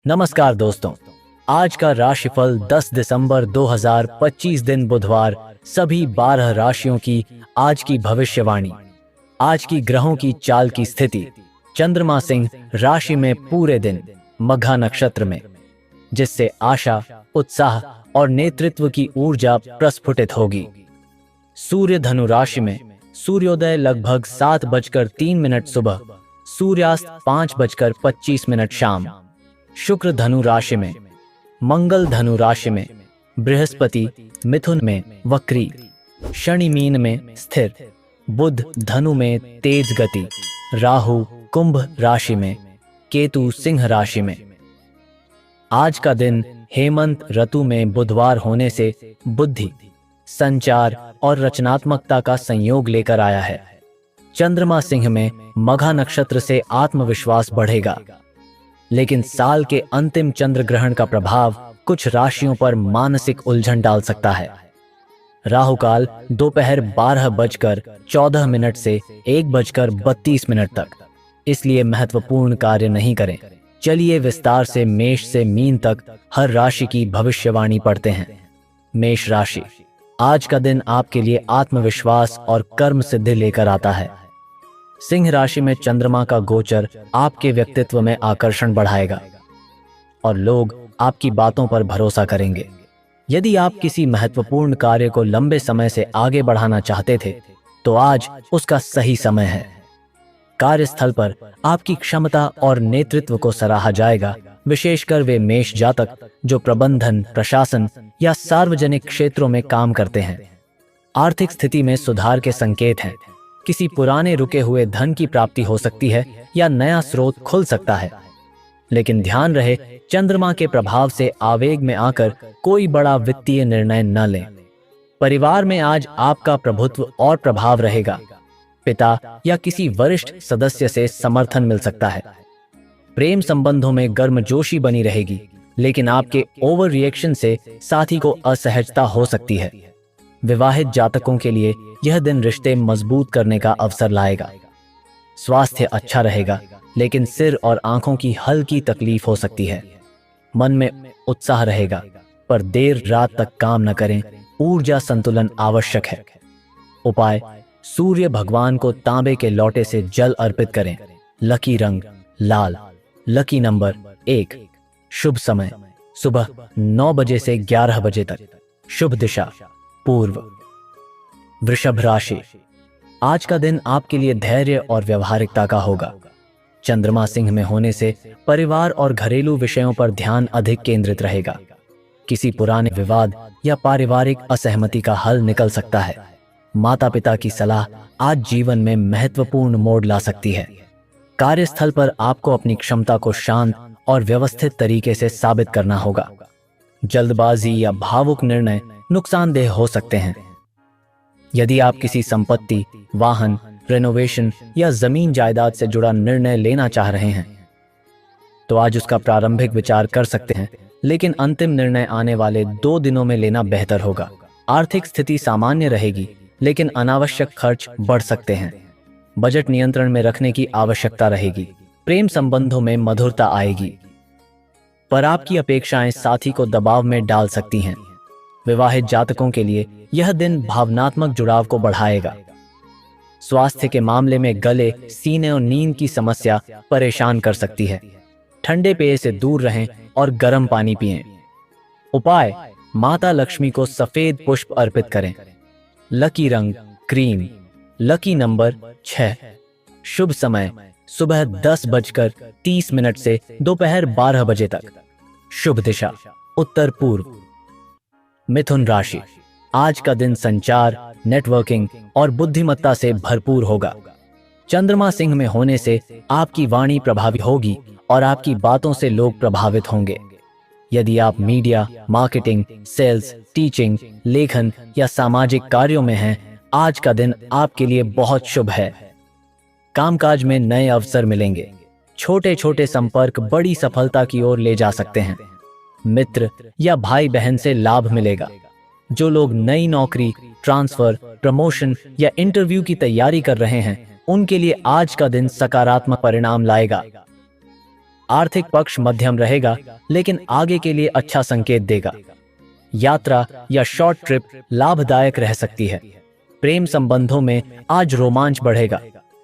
नमस्कार दोस्तों। आज का राशिफल 10 दिसंबर 2025 दिन बुधवार सभी 12 राशियों की आज की भविष्यवाणी। आज की ग्रहों की चाल की स्थिति। चंद्रमा सिंह राशि में पूरे दिन मघा नक्षत्र में, जिससे आशा, उत्साह और नेतृत्व की ऊर्जा प्रस्फुटित होगी। सूर्य धनु राशि में, सूर्योदय लगभग 7:03 सुबह, सूर्यास्त 5:25 शाम। शुक्र धनु राशि में, मंगल धनु राशि में, बृहस्पति मिथुन में वक्री, शनि मीन में स्थिर, बुध धनु में तेज गति, राहु कुंभ राशि में, केतु सिंह राशि में। आज का दिन हेमंत ऋतु में बुधवार होने से बुद्धि, संचार और रचनात्मकता का संयोग लेकर आया है। चंद्रमा सिंह में मघा नक्षत्र से आत्मविश्वास बढ़ेगा, लेकिन साल के अंतिम चंद्र ग्रहण का प्रभाव कुछ राशियों पर मानसिक उलझन डाल सकता है। राहुकाल दोपहर 12:14 से 1:32 तक, इसलिए महत्वपूर्ण कार्य नहीं करें। चलिए विस्तार से मेष से मीन तक हर राशि की भविष्यवाणी पढ़ते हैं। मेष राशि, आज का दिन आपके लिए आत्मविश्वास और कर्म सिद्धि लेकर आता है। सिंह राशि में चंद्रमा का गोचर आपके व्यक्तित्व में आकर्षण बढ़ाएगा और लोग आपकी बातों पर भरोसा करेंगे। यदि आप किसी महत्वपूर्ण कार्य को लंबे समय से आगे बढ़ाना चाहते थे, तो आज उसका सही समय है। कार्यस्थल पर आपकी क्षमता और नेतृत्व को सराहा जाएगा, विशेषकर वे मेष जातक जो प्रबंधन, प्रशासन या सार्वजनिक क्षेत्रों में काम करते हैं। आर्थिक स्थिति में सुधार के संकेत हैं। किसी पुराने रुके हुए धन की प्राप्ति हो सकती है या नया स्रोत खुल सकता है, लेकिन ध्यान रहे चंद्रमा के प्रभाव से आवेग में आकर कोई बड़ा वित्तीय निर्णय न लें। परिवार में आज आपका प्रभुत्व और प्रभाव रहेगा। पिता या किसी वरिष्ठ सदस्य से समर्थन मिल सकता है। प्रेम संबंधों में गर्मजोशी बनी रहेगी, लेकिन आपके ओवर रिएक्शन से साथी को असहजता हो सकती है। विवाहित जातकों के लिए यह दिन रिश्ते मजबूत करने का अवसर लाएगा। स्वास्थ्य अच्छा रहेगा, लेकिन सिर और आंखों की हल्की तकलीफ हो सकती है। मन में उत्साह रहेगा, पर देर रात तक काम न करें। ऊर्जा संतुलन आवश्यक है। उपाय, सूर्य भगवान को तांबे के लोटे से जल अर्पित करें। लकी रंग लाल। Lucky number 1। शुभ समय सुबह 9 बजे से 11 बजे तक। शुभ दिशा पूर्व। वृषभ राशि, आज का दिन आपके लिए धैर्य और व्यवहारिकता का होगा। चंद्रमा सिंह में होने से परिवार और घरेलू विषयों पर ध्यान अधिक केंद्रित रहेगा। किसी पुराने विवाद या पारिवारिक असहमति का हल निकल सकता है। माता पिता की सलाह आज जीवन में महत्वपूर्ण मोड़ ला सकती है। कार्यस्थल पर आपको अपनी क्षमता को शांत और व्यवस्थित तरीके से साबित करना होगा। जल्दबाजी या भावुक निर्णय नुकसानदेह हो सकते हैं। यदि आप किसी संपत्ति, वाहन, रेनोवेशन या जमीन जायदाद से जुड़ा निर्णय लेना चाह रहे हैं, तो आज उसका प्रारंभिक विचार कर सकते हैं, लेकिन अंतिम निर्णय आने वाले 2 दिनों में लेना बेहतर होगा। आर्थिक स्थिति सामान्य रहेगी, लेकिन अनावश्यक खर्च बढ़ सकते हैं। बजट नियंत्रण में रखने की आवश्यकता रहेगी। प्रेम संबंधों में मधुरता आएगी, पर आपकी अपेक्षाएं साथी को दबाव में डाल सकती हैं। विवाहित जातकों के लिए यह दिन भावनात्मक जुड़ाव को बढ़ाएगा। स्वास्थ्य के मामले में गले, सीने और नींद की समस्या परेशान कर सकती है। ठंडे पेय से दूर रहें और गर्म पानी पिएं। उपाय, माता लक्ष्मी को सफेद पुष्प अर्पित करें। लकी रंग क्रीम। Lucky number 6। शुभ समय सुबह 10:30 से दोपहर 12 बजे तक। शुभ दिशा उत्तर पूर्व। मिथुन राशि, आज का दिन संचार, नेटवर्किंग और बुद्धिमत्ता से भरपूर होगा। चंद्रमा सिंह में होने से आपकी वाणी प्रभावी होगी और आपकी बातों से लोग प्रभावित होंगे। यदि आप मीडिया, मार्केटिंग, सेल्स, टीचिंग, लेखन या सामाजिक कार्यों में हैं, आज का दिन आपके लिए बहुत शुभ है। कामकाज में नए अवसर मिलेंगे। छोटे छोटे संपर्क बड़ी सफलता की ओर ले जा सकते हैं। मित्र या भाई बहन से लाभ मिलेगा। जो लोग नई नौकरी, ट्रांसफर, प्रमोशन या इंटरव्यू की तैयारी कर रहे हैं, उनके लिए आज का दिन सकारात्मक परिणाम लाएगा। आर्थिक पक्ष मध्यम रहेगा, लेकिन आगे के लिए अच्छा संकेत देगा। यात्रा या शॉर्ट ट्रिप लाभदायक रह सकती है। प्रेम संबंधों में आज रोमांच बढ़ेगा,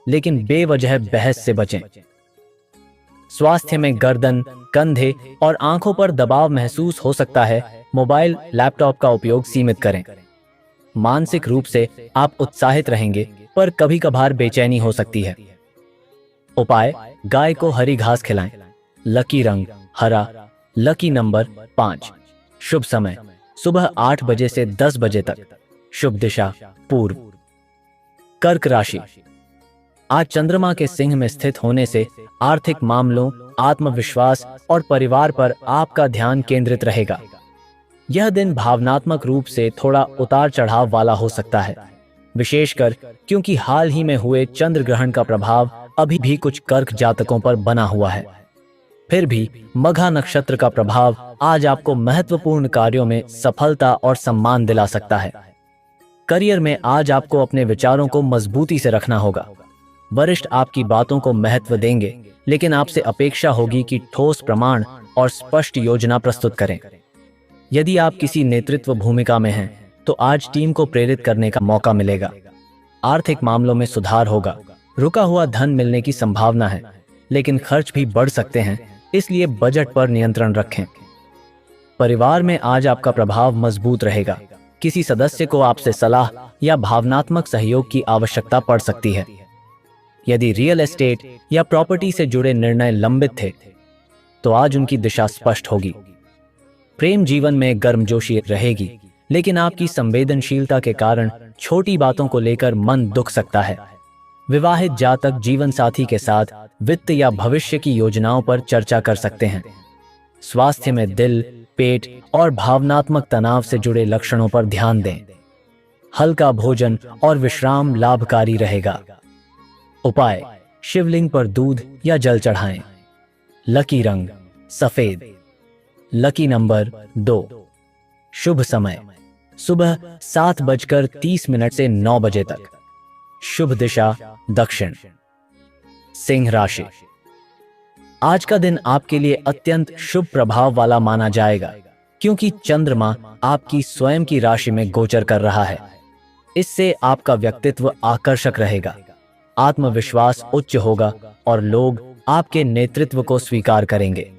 लेकिन बेवजह बहस से बचें। स्वास्थ्य में गर्दन, कंधे और आंखों पर दबाव महसूस हो सकता है। मोबाइल, लैपटॉप का उपयोग सीमित करें। मानसिक रूप से आप उत्साहित रहेंगे, पर कभी कभार बेचैनी हो सकती है। उपाय: गाय को हरी घास खिलाएं। लकी रंग हरा। Lucky number 5। शुभ समय सुबह 8 बजे से 10 बजे तक। शुभ दिशा पूर्व। कर्क राशि। आज चंद्रमा के सिंह में स्थित होने से आर्थिक मामलों, आत्मविश्वास और परिवार पर आपका ध्यान केंद्रित रहेगा। यह दिन भावनात्मक रूप से थोड़ा उतार चढ़ाव वाला हो सकता है, विशेषकर क्योंकि हाल ही में हुए चंद्र ग्रहण का प्रभाव अभी भी कुछ कर्क जातकों पर बना हुआ है। फिर भी मघा नक्षत्र का प्रभाव आज आपको महत्वपूर्ण कार्यों में सफलता और सम्मान दिला सकता है। करियर में आज आपको अपने विचारों को मजबूती से रखना होगा। वरिष्ठ आपकी बातों को महत्व देंगे, लेकिन आपसे अपेक्षा होगी कि ठोस प्रमाण और स्पष्ट योजना प्रस्तुत करें। यदि आप किसी नेतृत्व भूमिका में हैं, तो आज टीम को प्रेरित करने का मौका मिलेगा। आर्थिक मामलों में सुधार होगा। रुका हुआ धन मिलने की संभावना है, लेकिन खर्च भी बढ़ सकते हैं, इसलिए बजट पर नियंत्रण रखें। परिवार में आज आपका प्रभाव मजबूत रहेगा। किसी सदस्य को आपसे सलाह या भावनात्मक सहयोग की आवश्यकता पड़ सकती है। यदि रियल एस्टेट या प्रॉपर्टी से जुड़े निर्णय लंबित थे, तो आज उनकी दिशा स्पष्ट होगी। प्रेम जीवन में गर्मजोशी रहेगी, लेकिन आपकी संवेदनशीलता के कारण छोटी बातों को लेकर मन दुख सकता है। विवाहित जातक जीवन साथी के साथ वित्त या भविष्य की योजनाओं पर चर्चा कर सकते हैं। स्वास्थ्य में दिल, पेट और भावनात्मक तनाव से जुड़े लक्षणों पर ध्यान दें। हल्का भोजन और विश्राम लाभकारी रहेगा। उपाय: शिवलिंग पर दूध या जल चढ़ाएं। लकी रंग सफेद। Lucky number 2। शुभ समय सुबह 7:30 से 9 बजे तक। शुभ दिशा दक्षिण। सिंह राशि। आज का दिन आपके लिए अत्यंत शुभ प्रभाव वाला माना जाएगा, क्योंकि चंद्रमा आपकी स्वयं की राशि में गोचर कर रहा है। इससे आपका व्यक्तित्व आकर्षक रहेगा, आत्मविश्वास उच्च होगा और लोग आपके नेतृत्व को स्वीकार करेंगे।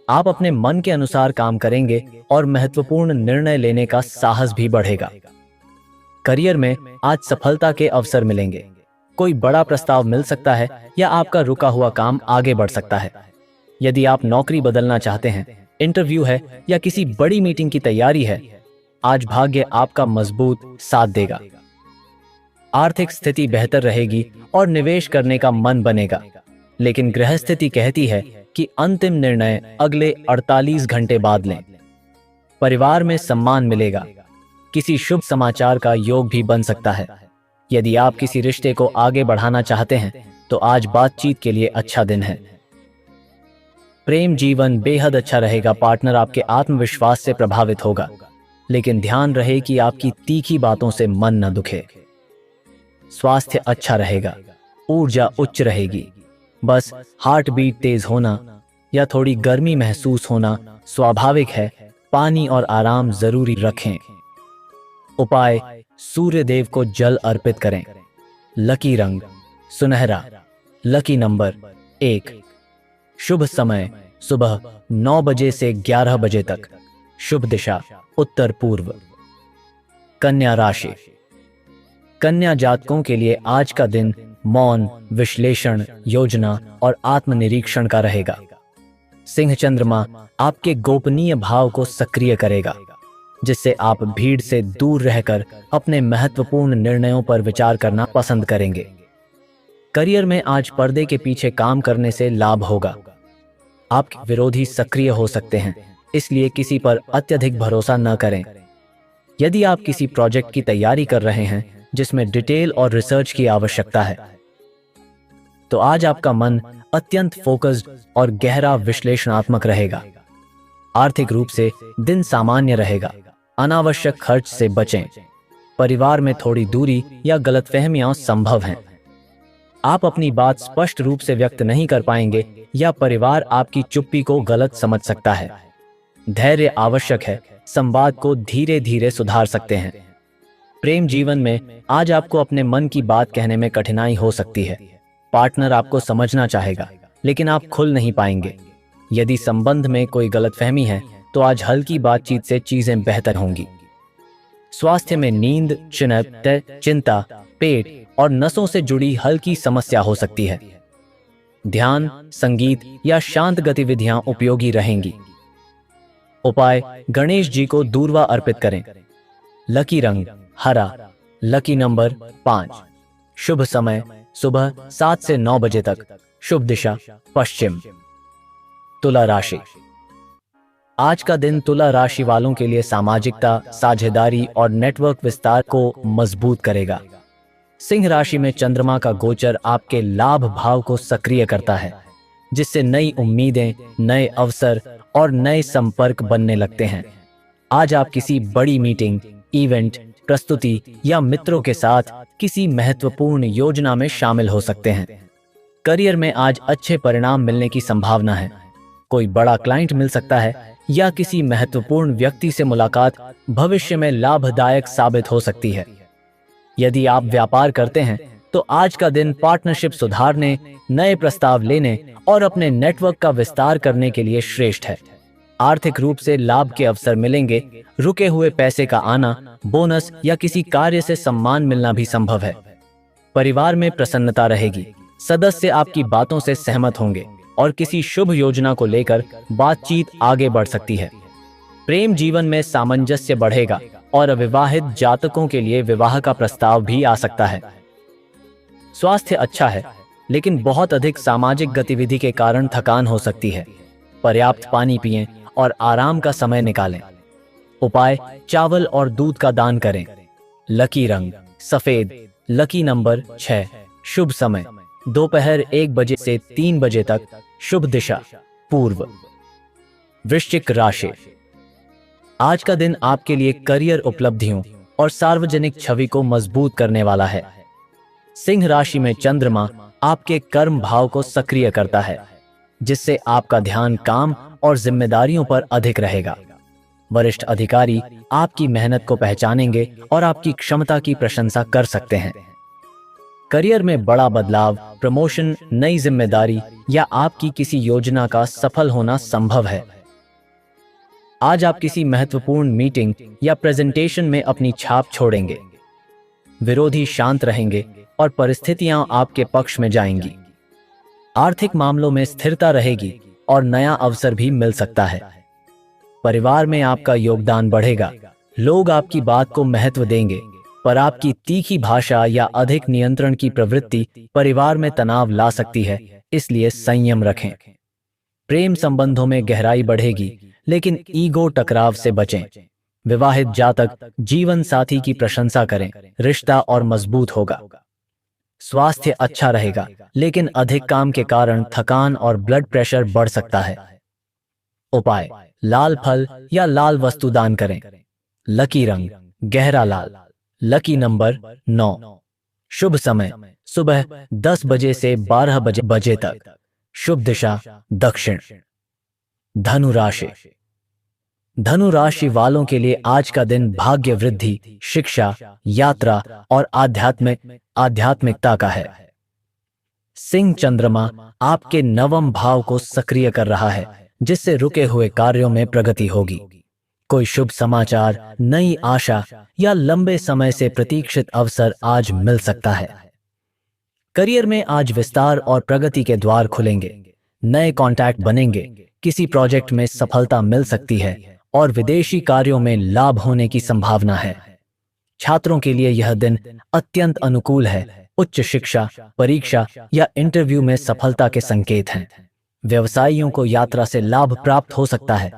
आप अपने मन के अनुसार काम करेंगे और महत्वपूर्ण निर्णय लेने का साहस भी बढ़ेगा। करियर में आज सफलता के अवसर मिलेंगे। कोई बड़ा प्रस्ताव मिल सकता है या आपका रुका हुआ काम आगे बढ़ सकता है। यदि आप नौकरी बदलना चाहते हैं, इंटरव्यू है या किसी बड़ी मीटिंग की तैयारी है, आज भाग्य आपका मजबूत साथ देगा। आर्थिक स्थिति बेहतर रहेगी और निवेश करने का मन बनेगा, लेकिन ग्रह स्थिति कहती है कि अंतिम निर्णय अगले 48 घंटे बाद लें। परिवार में सम्मान मिलेगा। किसी शुभ समाचार का योग भी बन सकता है। यदि आप किसी रिश्ते को आगे बढ़ाना चाहते हैं, तो आज बातचीत के लिए अच्छा दिन है। प्रेम जीवन बेहद अच्छा रहेगा। पार्टनर आपके आत्मविश्वास से प्रभावित होगा, लेकिन ध्यान रहे कि आपकी तीखी बातों से मन न दुखे। स्वास्थ्य अच्छा रहेगा। ऊर्जा उच्च रहेगी। बस हार्ट बीट तेज होना या थोड़ी गर्मी महसूस होना स्वाभाविक है। पानी और आराम जरूरी रखें। उपाय: सूर्य देव को जल अर्पित करें। लकी रंग सुनहरा। Lucky number 1। शुभ समय सुबह 9 बजे से 11 बजे तक। शुभ दिशा उत्तर पूर्व। कन्या राशि। कन्या जातकों के लिए आज का दिन मौन, विश्लेषण, योजना और आत्मनिरीक्षण का रहेगा। सिंह चंद्रमा आपके गोपनीय भाव को सक्रिय करेगा, जिससे आप भीड़ से दूर रहकर अपने महत्वपूर्ण निर्णयों पर विचार करना पसंद करेंगे। करियर में आज पर्दे के पीछे काम करने से लाभ होगा। आपके विरोधी सक्रिय हो सकते हैं, इसलिए किसी पर अत्यधिक भरोसा न करें। यदि आप किसी प्रोजेक्ट की तैयारी कर रहे हैं जिसमें डिटेल और रिसर्च की आवश्यकता है, तो आज आपका मन अत्यंत फोकस्ड और गहरा विश्लेषणात्मक रहेगा। आर्थिक रूप से दिन सामान्य रहेगा। अनावश्यक खर्च से बचें। परिवार में थोड़ी दूरी या गलतफहमियां संभव हैं। आप अपनी बात स्पष्ट रूप से व्यक्त नहीं कर पाएंगे, या परिवार आपकी चुप्पी को गलत समझ सकता है। धैर्य आवश्यक है, संवाद को धीरे धीरे सुधार सकते हैं। प्रेम जीवन में आज आपको अपने मन की बात कहने में कठिनाई हो सकती है। पार्टनर आपको समझना चाहेगा, लेकिन आप खुल नहीं पाएंगे। यदि संबंध में कोई गलतफहमी है तो आज हल्की बातचीत से चीजें बेहतर होंगी। स्वास्थ्य में नींद, चिंता, पेट और नसों से जुड़ी हल्की समस्या हो सकती है। ध्यान, संगीत या शांत गतिविधियां उपयोगी रहेंगी। उपाय: गणेश जी को दूर्वा अर्पित करें। लकी रंग हरा। Lucky number 5। शुभ समय सुबह 7 से 9 बजे तक। शुभ दिशा पश्चिम। तुला राशि। आज का दिन तुला राशि वालों के लिए सामाजिकता, साझेदारी और नेटवर्क विस्तार को मजबूत करेगा। सिंह राशि में चंद्रमा का गोचर आपके लाभ भाव को सक्रिय करता है, जिससे नई उम्मीदें, नए अवसर और नए संपर्क बनने लगते हैं। आज आप किसी बड़ी मीटिंग, इवेंट, प्रस्तुति या मित्रों के साथ किसी महत्वपूर्ण योजना में शामिल हो सकते हैं। करियर में आज अच्छे परिणाम मिलने की संभावना है। कोई बड़ा क्लाइंट मिल सकता है या किसी महत्वपूर्ण व्यक्ति से मुलाकात भविष्य में लाभदायक साबित हो सकती है। यदि आप व्यापार करते हैं तो आज का दिन पार्टनरशिप सुधारने, नए प्रस्ताव लेने और अपने नेटवर्क का विस्तार करने के लिए श्रेष्ठ है। आर्थिक रूप से लाभ के अवसर मिलेंगे। रुके हुए पैसे का आना, बोनस या किसी कार्य से सम्मान मिलना भी संभव है। परिवार में प्रसन्नता रहेगी। सदस्य आपकी बातों से सहमत होंगे और किसी शुभ योजना को लेकर बातचीत आगे बढ़ सकती है। प्रेम जीवन में सामंजस्य बढ़ेगा और अविवाहित जातकों के लिए विवाह का प्रस्ताव भी आ सकता है। स्वास्थ्य अच्छा है, लेकिन बहुत अधिक सामाजिक गतिविधि के कारण थकान हो सकती है। पर्याप्त पानी पिएं और आराम का समय निकालें। उपाय: चावल और दूध का दान करें। लकी रंग सफेद। Lucky number 6। शुभ समय दोपहर 1 बजे से 3 बजे तक। शुभ दिशा पूर्व। वृश्चिक राशि। आज का दिन आपके लिए करियर उपलब्धियों और सार्वजनिक छवि को मजबूत करने वाला है। सिंह राशि में चंद्रमा आपके कर्म भाव को सक्रिय करता है, जिससे आपका ध्यान काम और जिम्मेदारियों पर अधिक रहेगा। वरिष्ठ अधिकारी आपकी मेहनत को पहचानेंगे और आपकी क्षमता की प्रशंसा कर सकते हैं। करियर में बड़ा बदलाव, प्रमोशन, नई जिम्मेदारी या आपकी किसी योजना का सफल होना संभव है। आज आप किसी महत्वपूर्ण मीटिंग या प्रेजेंटेशन में अपनी छाप छोड़ेंगे। विरोधी शांत रहेंगे और परिस्थितियां आपके पक्ष में जाएंगी। आर्थिक मामलों में स्थिरता रहेगी और नया अवसर भी मिल सकता है। परिवार में आपका योगदान बढ़ेगा। लोग आपकी बात को महत्व देंगे, पर आपकी तीखी भाषा या अधिक नियंत्रण की प्रवृत्ति परिवार में तनाव ला सकती है, इसलिए संयम रखें। प्रेम संबंधों में गहराई बढ़ेगी, लेकिन ईगो टकराव से बचें। विवाहित जातक जीवन साथी की प्रशंसा करें, रिश्ता और मजबूत होगा। स्वास्थ्य अच्छा रहेगा, लेकिन अधिक काम के कारण थकान और ब्लड प्रेशर बढ़ सकता है। उपाय: लाल फल या लाल वस्तु दान करें। लकी रंग गहरा लाल। Lucky number 9। शुभ समय सुबह 10 बजे से 12 बजे तक। शुभ दिशा दक्षिण। धनु राशि। धनु राशि वालों के लिए आज का दिन भाग्य वृद्धि, शिक्षा, यात्रा और आध्यात्मिकता का है। सिंह चंद्रमा आपके नवम भाव को सक्रिय कर रहा है, जिससे रुके हुए कार्यों में प्रगति होगी। कोई शुभ समाचार, नई आशा या लंबे समय से प्रतीक्षित अवसर आज मिल सकता है। करियर में आज विस्तार और प्रगति के द्वार खुलेंगे। नए कॉन्टैक्ट बनेंगे, किसी प्रोजेक्ट में सफलता मिल सकती है और विदेशी कार्यों में लाभ होने की संभावना है। छात्रों के लिए यह दिन अत्यंत अनुकूल है। उच्च शिक्षा, परीक्षा या इंटरव्यू में सफलता के संकेत हैं। व्यवसायियों को यात्रा से लाभ प्राप्त हो सकता है।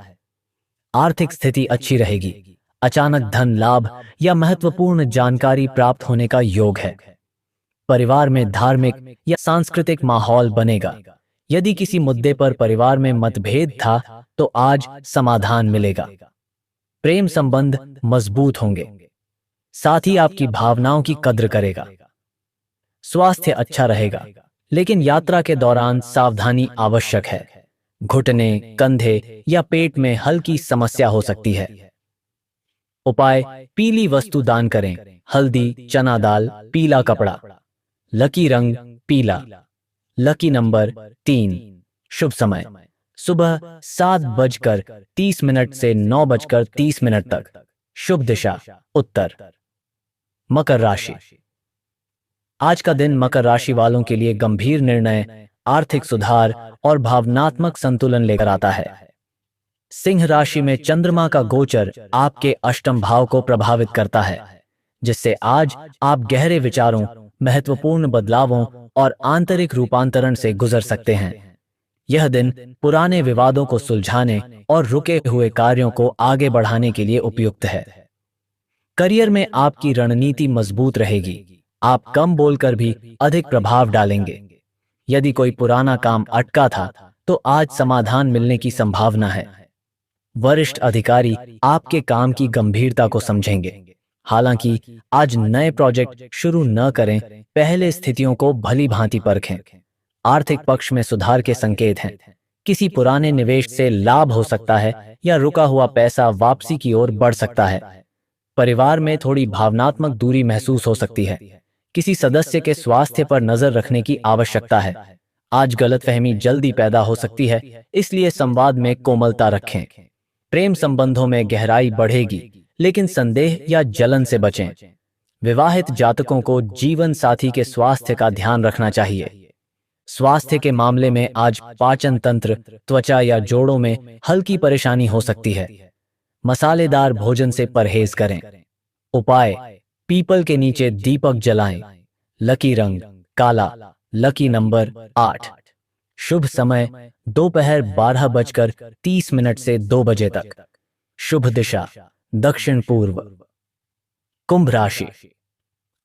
आर्थिक स्थिति अच्छी रहेगी। अचानक धन लाभ या महत्वपूर्ण जानकारी प्राप्त होने का योग है। परिवार में धार्मिक या सांस्कृतिक माहौल बनेगा। यदि किसी मुद्दे पर परिवार में मतभेद था तो आज समाधान मिलेगा। प्रेम संबंध मजबूत होंगे, साथ ही आपकी भावनाओं की कद्र करेगा। स्वास्थ्य अच्छा रहेगा, लेकिन यात्रा के दौरान सावधानी आवश्यक है। घुटने, कंधे या पेट में हल्की समस्या हो सकती है। उपाय: पीली वस्तु दान करें, हल्दी, चना दाल, पीला कपड़ा। लकी रंग पीला। Lucky number 3। शुभ समय: सुबह 7:30 से 9:30 तक। शुभ दिशा उत्तर। मकर राशि। आज का दिन मकर राशि वालों के लिए गंभीर निर्णय, आर्थिक सुधार और भावनात्मक संतुलन लेकर आता है। सिंह राशि में चंद्रमा का गोचर आपके अष्टम भाव को प्रभावित करता है, जिससे आज आप गहरे विचारों, महत्वपूर्ण बदलावों और आंतरिक रूपांतरण से गुजर सकते हैं। यह दिन पुराने विवादों को सुलझाने और रुके हुए कार्यों को आगे बढ़ाने के लिए उपयुक्त है। करियर में आपकी रणनीति मजबूत रहेगी। आप कम बोलकर भी अधिक प्रभाव डालेंगे। यदि कोई पुराना काम अटका था, तो आज समाधान मिलने की संभावना है। वरिष्ठ अधिकारी आपके काम की गंभीरता को समझेंगे। हालांकि आज नए प्रोजेक्ट शुरू न करें, पहले स्थितियों को भली भांति परखें। आर्थिक पक्ष में सुधार के संकेत हैं। किसी पुराने निवेश से लाभ हो सकता है या रुका हुआ पैसा वापसी की ओर बढ़ सकता है। परिवार में थोड़ी भावनात्मक दूरी महसूस हो सकती है। किसी सदस्य के स्वास्थ्य पर नजर रखने की आवश्यकता है। आज गलतफहमी जल्दी पैदा हो सकती है, इसलिए संवाद में कोमलता रखें। प्रेम संबंधों में गहराई बढ़ेगी, लेकिन संदेह या जलन से बचें। विवाहित जातकों को जीवन साथी के स्वास्थ्य का ध्यान रखना चाहिए। स्वास्थ्य के मामले में आज पाचन तंत्र, त्वचा या जोड़ों में हल्की परेशानी हो सकती है। मसालेदार भोजन से परहेज करें। उपाय: पीपल के नीचे दीपक जलाएं। लकी रंग काला। Lucky number 8। शुभ समय: दोपहर 12:30 से 2 बजे तक। शुभ दिशा दक्षिण पूर्व। कुंभ राशि।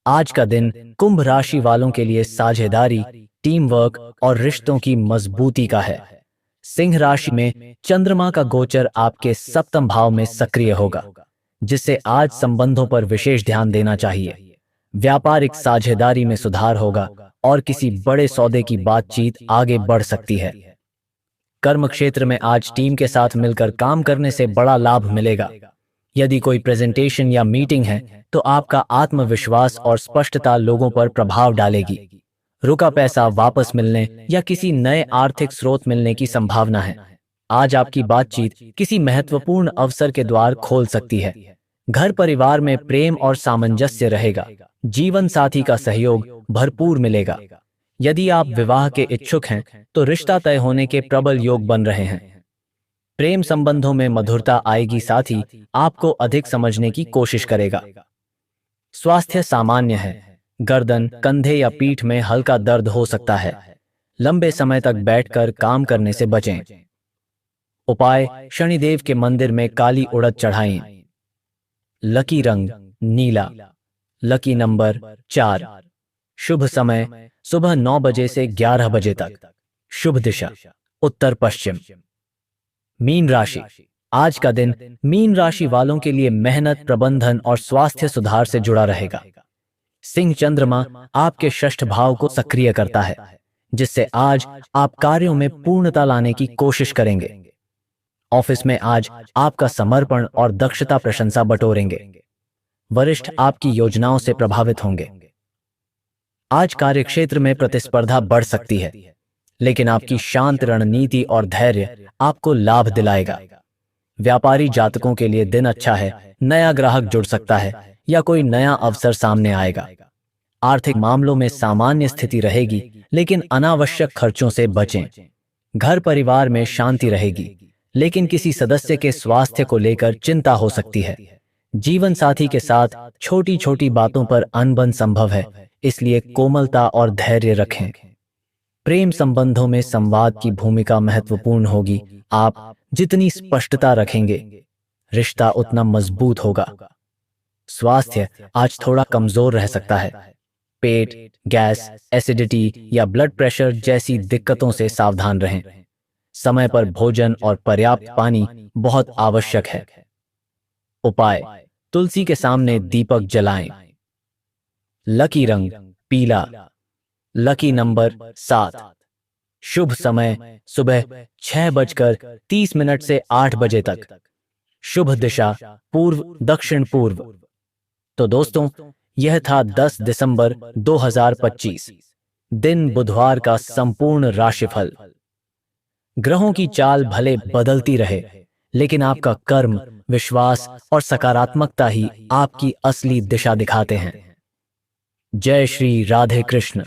आज का दिन कुंभ राशि वालों के लिए साझेदारी, टीम वर्क और रिश्तों की मजबूती का है। सिंह राशि में चंद्रमा का गोचर आपके सप्तम भाव में सक्रिय होगा, जिससे आज संबंधों पर विशेष ध्यान देना चाहिए। व्यापारिक साझेदारी में सुधार होगा और किसी बड़े सौदे की बातचीत आगे बढ़ सकती है। कर्म क्षेत्र में आज टीम के साथ मिलकर काम करने से बड़ा लाभ मिलेगा। यदि कोई प्रेजेंटेशन या मीटिंग है, तो आपका आत्मविश्वास और स्पष्टता लोगों पर प्रभाव डालेगी। रुका पैसा वापस मिलने या किसी नए आर्थिक स्रोत मिलने की संभावना है। आज आपकी बातचीत किसी महत्वपूर्ण अवसर के द्वार खोल सकती है। घर परिवार में प्रेम और सामंजस्य रहेगा। जीवन साथी का सहयोग भरपूर मिलेगा। यदि आप विवाह के इच्छुक हैं, तो रिश्ता तय होने के प्रबल योग बन रहे हैं। प्रेम संबंधों में मधुरता आएगी, साथ ही आपको अधिक समझने की कोशिश करेगा। स्वास्थ्य सामान्य है। गर्दन, कंधे या पीठ में हल्का दर्द हो सकता है। लंबे समय तक बैठकर काम करने से बचें। उपाय: शनिदेव के मंदिर में काली उड़द चढ़ाएं। लकी रंग नीला। Lucky number 4। शुभ समय: सुबह 9 बजे से 11 बजे तक। शुभ दिशा उत्तर पश्चिम। मीन राशि। आज का दिन मीन राशि वालों के लिए मेहनत, प्रबंधन और स्वास्थ्य सुधार से जुड़ा रहेगा। सिंह चंद्रमा आपके षष्ठ भाव को सक्रिय करता है, जिससे आज आप कार्यों में पूर्णता लाने की कोशिश करेंगे। ऑफिस में आज आपका समर्पण और दक्षता प्रशंसा बटोरेंगे। वरिष्ठ आपकी योजनाओं से प्रभावित होंगे। आज कार्यक्षेत्र में प्रतिस्पर्धा बढ़ सकती है, लेकिन आपकी शांत रणनीति और धैर्य आपको लाभ दिलाएगा। व्यापारी जातकों के लिए दिन अच्छा है। नया ग्राहक जुड़ सकता है या कोई नया अवसर सामने आएगा। आर्थिक मामलों में सामान्य स्थिति रहेगी, लेकिन अनावश्यक खर्चों से बचें। घर परिवार में शांति रहेगी, लेकिन किसी सदस्य के स्वास्थ्य को लेकर चिंता हो सकती है। जीवन साथी के साथ छोटी छोटी बातों पर अनबन संभव है, इसलिए कोमलता और धैर्य रखें। प्रेम संबंधों में संवाद की भूमिका महत्वपूर्ण होगी। आप जितनी स्पष्टता रखेंगे, रिश्ता उतना मजबूत होगा। स्वास्थ्य आज थोड़ा कमजोर रह सकता है। पेट, गैस, एसिडिटी या ब्लड प्रेशर जैसी दिक्कतों से सावधान रहें। समय पर भोजन और पर्याप्त पानी बहुत आवश्यक है। उपाय: तुलसी के सामने दीपक जलाएं। लकी रंग पीला। Lucky number 7। शुभ समय सुबह 6:30 से 8 बजे तक। शुभ दिशा पूर्व दक्षिण पूर्व। तो दोस्तों, यह था 10 दिसंबर 2025 दिन बुधवार का संपूर्ण राशिफल। ग्रहों की चाल भले बदलती रहे, लेकिन आपका कर्म, विश्वास और सकारात्मकता ही आपकी असली दिशा दिखाते हैं। जय श्री राधे कृष्ण।